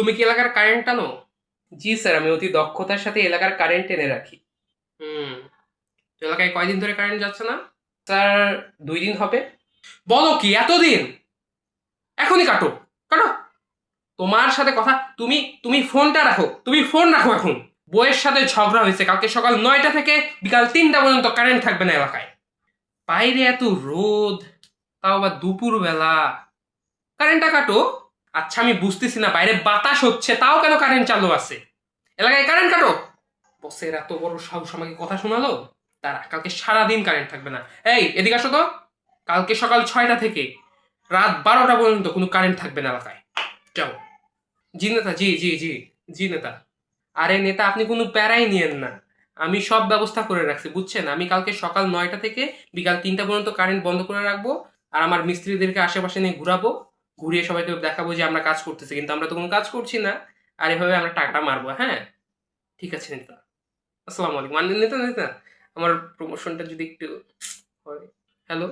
তুমি কি এলাকার কারেন্ট টানো? জি স্যার, আমি অতি দক্ষতার সাথে এলাকার কারেন্ট টেনে রাখি। হুম। তো এলাকায় কয়দিন ধরে কারেন্ট যাচ্ছে না? স্যার, 2 দিন হবে। বলো কি, এতদিন? এখনই কাটো, কাটো। তোমার সাথে কথা, তুমি তুমি ফোনটা রাখো, তুমি ফোন রাখো এখন। বইয়ের সাথে ঝগড়া হয়েছে, কালকে সকাল 9টা থেকে বিকাল 3টা পর্যন্ত কারেন্ট থাকবে না এলাকায়। বাইরে এত রোদ, তাও আবার দুপুর বেলা। কারেন্টটা কাটো। আচ্ছা, আমি বুঝতেছি না, বাইরে বাতাস হচ্ছে তাও কেন কারেন্ট চালু আছে? এলাকায় কারেন্ট কাটো। বসের এত বড় সাহস আমাকে কথা শোনালো। তারা কালকে সারাদিন কারেন্ট থাকবে না। এই, এদিকে আসো তো। কালকে সকাল 6টা থেকে রাত 12টা পর্যন্ত কোনো কারেন্ট থাকবে না এলাকায়। যাও। জি নেতা, জি জি জি। জি নেতা। আরে নেতা, আপনি কোনো প্যারাই নিয়েন না। আমি সব ব্যবস্থা করে রাখছি, বুঝছেন? আমি কালকে সকাল 9টা থেকে বিকাল 3টা পর্যন্ত কারেন্ট বন্ধ করে রাখবো। আর আমার মিস্ত্রিদেরকে আশেপাশে নিয়ে ঘুরাবো। ঘুরিয়ে সবাইকে দেখাবো যে আমরা কাজ করতেছি, কিন্তু আমরা তো কোনো কাজ করছি না। আর এভাবে আমরা টাকাটা মারবো, হ্যাঁ? ঠিক আছে নেতা। আসসালামু আলাইকুম। নেতা নেতা, আমার প্রমোশনটা যদি একটু হয়। হ্যালো।